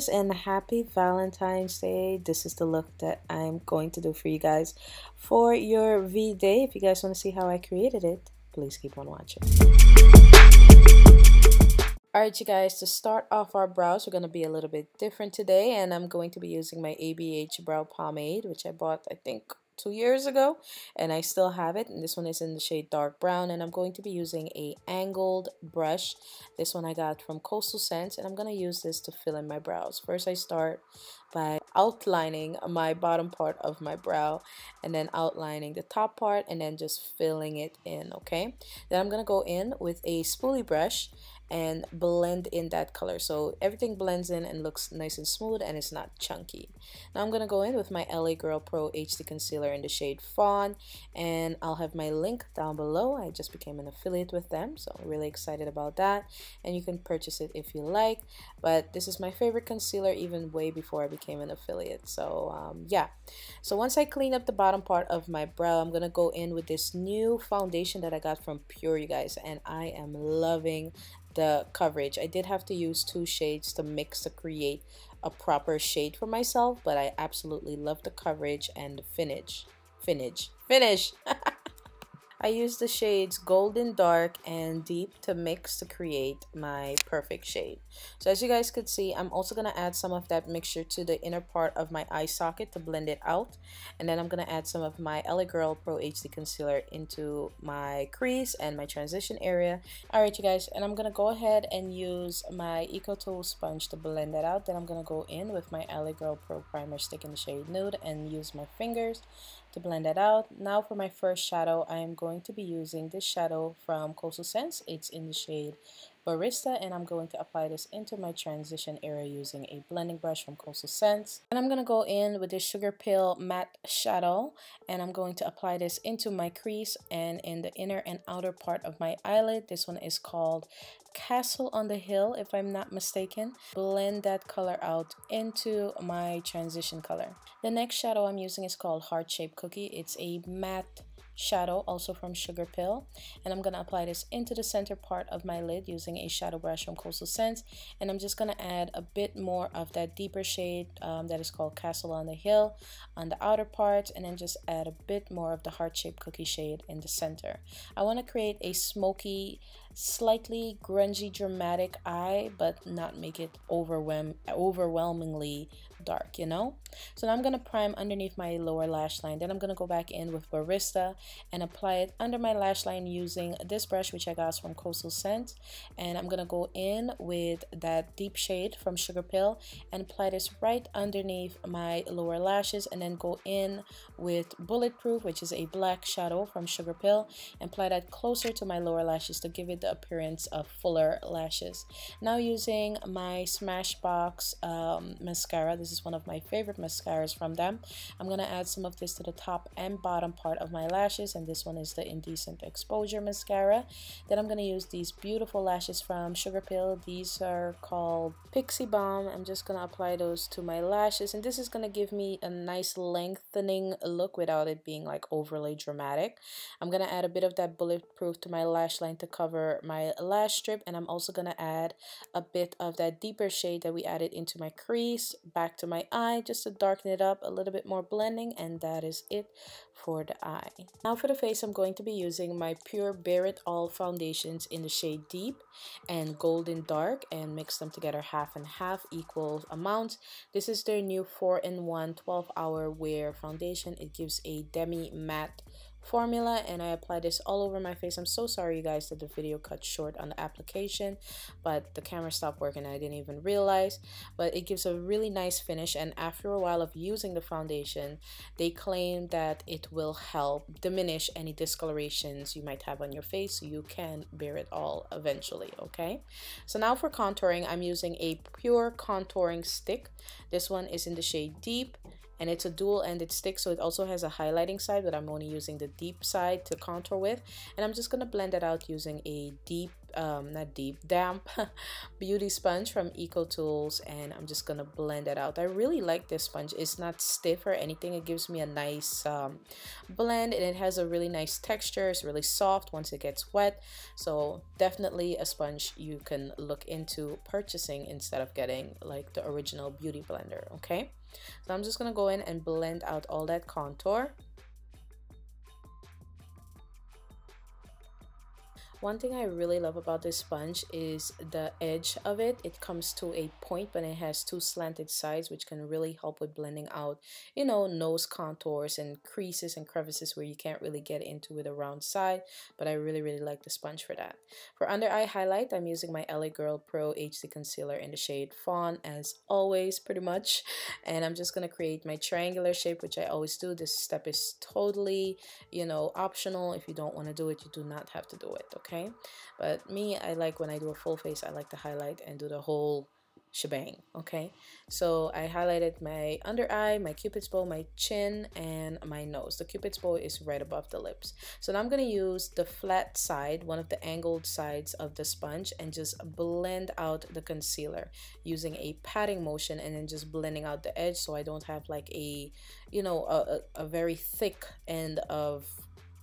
guys, and happy Valentine's Day. This is the look that I'm going to do for you guys for your V-Day. If you guys want to see how I created it, please keep on watching. Alright you guys, to start off our brows, we're going to be a little bit different today, and I'm going to be using my AHB Brow pomade, which I bought I think 2 years ago, and I still have it, and this one is in the shade dark brown. And I'm going to be using a angled brush. This one I got from Coastal Scents, and I'm going to use this to fill in my brows. First I start by outlining my bottom part of my brow, and then outlining the top part, and then just filling it in. Okay, then I'm going to go in with a spoolie brush and blend in that color so everything blends in and looks nice and smooth and it's not chunky. Now I'm gonna go in with my LA Girl Pro HD concealer in the shade Fawn, and I'll have my link down below. I just became an affiliate with them, so I'm really excited about that, and you can purchase it if you like, but this is my favorite concealer even way before I became an affiliate. So yeah, so once I clean up the bottom part of my brow, I'm gonna go in with this new foundation that I got from Pure, you guys, and I am loving the coverage. I did have to use 2 shades to mix to create a proper shade for myself, but I absolutely love the coverage and the finish. I used the shades Golden Dark and Deep to mix to create my perfect shade. So as you guys could see, I'm also going to add some of that mixture to the inner part of my eye socket to blend it out. And then I'm going to add some of my LA Girl Pro HD Concealer into my crease and my transition area. Alright you guys, and I'm going to go ahead and use my Eco Tool sponge to blend that out. Then I'm going to go in with my LA Girl Pro Primer Stick in the shade Nude and use my fingers to blend that out. Now for my first shadow, I am going to be using this shadow from Coastal Scents. It's in the shade Barista, and I'm going to apply this into my transition area using a blending brush from Coastal Scents. And I'm going to go in with this Sugar Pill matte shadow, and I'm going to apply this into my crease and in the inner and outer part of my eyelid. This one is called Castle on the Hill, if I'm not mistaken. Blend that color out into my transition color. The next shadow I'm using is called Heart Shaped Cookie. It's a matte shadow also from Sugar Pill, and I'm going to apply this into the center part of my lid using a shadow brush from Coastal Scents. And I'm just going to add a bit more of that deeper shade that is called Castle on the Hill on the outer part, and then just add a bit more of the heart-shaped cookie shade in the center. I want to create a smoky, slightly grungy, dramatic eye, but not make it overwhelmingly dark, you know. So now I'm going to prime underneath my lower lash line. Then I'm going to go back in with Barista and apply it under my lash line using this brush which I got from Coastal Scent. And I'm going to go in with that deep shade from Sugar Pill and apply this right underneath my lower lashes, and then go in with Bulletproof, which is a black shadow from Sugar Pill, and apply that closer to my lower lashes to give it the appearance of fuller lashes. Now using my Smashbox mascara, this is one of my favorite mascaras from them. I'm going to add some of this to the top and bottom part of my lashes, and this one is the Indecent Exposure Mascara. Then I'm going to use these beautiful lashes from Sugar Pill. These are called Pixie Balm. I'm just going to apply those to my lashes, and this is going to give me a nice lengthening look without it being like overly dramatic. I'm going to add a bit of that Bulletproof to my lash line to cover my lash strip, and I'm also going to add a bit of that deeper shade that we added into my crease back to my eye just to darken it up, a little bit more blending, and that is it for the eye. Now for the face, I'm going to be using my Pure Bare It All foundations in the shade Deep and Golden Dark, and mix them together half and half, equal amounts. This is their new 4-in-1 12-hour wear foundation. It gives a demi matte formula, and I apply this all over my face. I'm so sorry you guys that the video cut short on the application, but the camera stopped working and I didn't even realize. But it gives a really nice finish, and after a while of using the foundation, they claim that it will help diminish any discolorations you might have on your face, so you can bear it all eventually. Okay, so now for contouring, I'm using a Pure contouring stick. This one is in the shade Deep, and it's a dual-ended stick, so it also has a highlighting side, but I'm only using the deep side to contour with. And I'm just gonna blend it out using a damp beauty sponge from Eco Tools, and I'm just gonna blend it out. I really like this sponge. It's not stiff or anything. It gives me a nice blend, and it has a really nice texture. It's really soft once it gets wet, so definitely a sponge you can look into purchasing instead of getting like the original beauty blender. Okay, so I'm just gonna go in and blend out all that contour. One thing I really love about this sponge is the edge of it. It comes to a point, but it has two slanted sides, which can really help with blending out, you know, nose contours and creases and crevices where you can't really get into with a round side. But I really like the sponge for that. For under eye highlight, I'm using my LA Girl Pro HD Concealer in the shade Fawn, as always, pretty much. And I'm just going to create my triangular shape, which I always do. This step is totally, you know, optional. If you don't want to do it, you do not have to do it, okay? But me, I like when I do a full face, I like to highlight and do the whole shebang. Okay, so I highlighted my under eye, my cupid's bow, my chin, and my nose. The cupid's bow is right above the lips. So now I'm going to use the flat side, one of the angled sides of the sponge, and just blend out the concealer using a patting motion, and then just blending out the edge so I don't have like a, you know, a very thick end of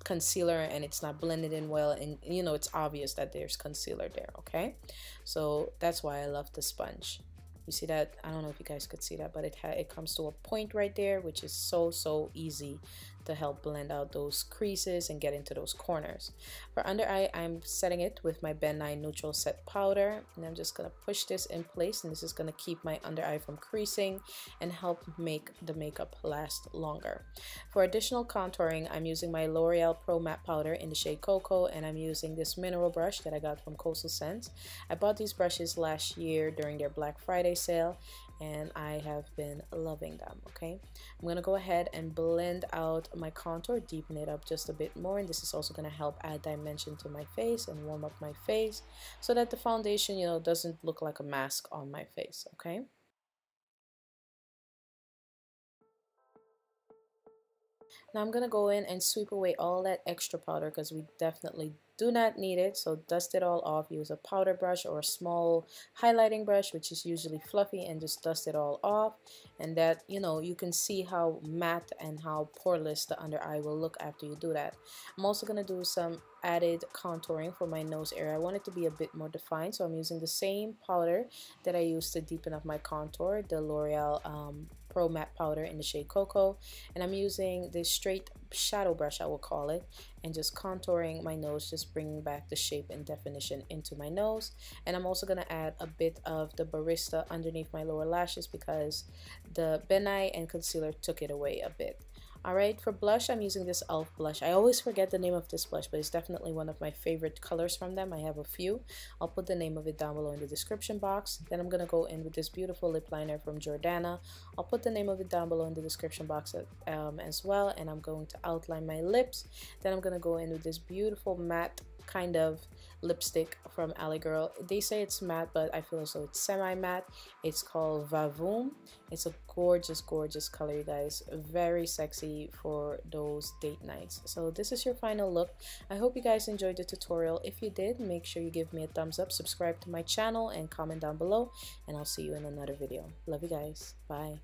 concealer and it's not blended in well, and you know it's obvious that there's concealer there. Okay, so that's why I love the sponge. You see that? I don't know if you guys could see that, but it comes to a point right there, which is so easy to help blend out those creases and get into those corners. For under eye, I'm setting it with my Ben Nye Neutral Set Powder, and I'm just gonna push this in place, and this is gonna keep my under eye from creasing and help make the makeup last longer. For additional contouring, I'm using my Loreal Pro Matte Powder in the shade Cocoa, and I'm using this mineral brush that I got from Coastal Scents. I bought these brushes last year during their Black Friday sale, and I have been loving them. Okay, I'm gonna go ahead and blend out my contour, deepen it up just a bit more, and this is also gonna help add dimension to my face and warm up my face so that the foundation, you know, doesn't look like a mask on my face. Okay, now I'm gonna go in and sweep away all that extra powder because we definitely do not need it. So dust it all off. Use a powder brush or a small highlighting brush, which is usually fluffy, and just dust it all off. And that, you know, you can see how matte and how poreless the under eye will look after you do that. I'm also going to do some added contouring for my nose area. I want it to be a bit more defined, so I'm using the same powder that I used to deepen up my contour, the L'Oreal Pro Matte Powder in the shade Cocoa, and I'm using this straight shadow brush, I will call it, and just contouring my nose, just bringing back the shape and definition into my nose. And I'm also going to add a bit of the Barista underneath my lower lashes because the Ben Nye and concealer took it away a bit. Alright, for blush, I'm using this e.l.f. blush. I always forget the name of this blush, but it's definitely one of my favorite colors from them. I have a few. I'll put the name of it down below in the description box. Then I'm going to go in with this beautiful lip liner from Jordana. I'll put the name of it down below in the description box as well. And I'm going to outline my lips. Then I'm going to go in with this beautiful matte kind of lipstick from LA Girl. They say it's matte, but I feel as though it's semi-matte. It's called voom. It's a gorgeous color, you guys. Very sexy for those date nights. So this is your final look. I hope you guys enjoyed the tutorial. If you did, make sure you give me a thumbs up, subscribe to my channel, and comment down below, and I'll see you in another video. Love you guys. Bye.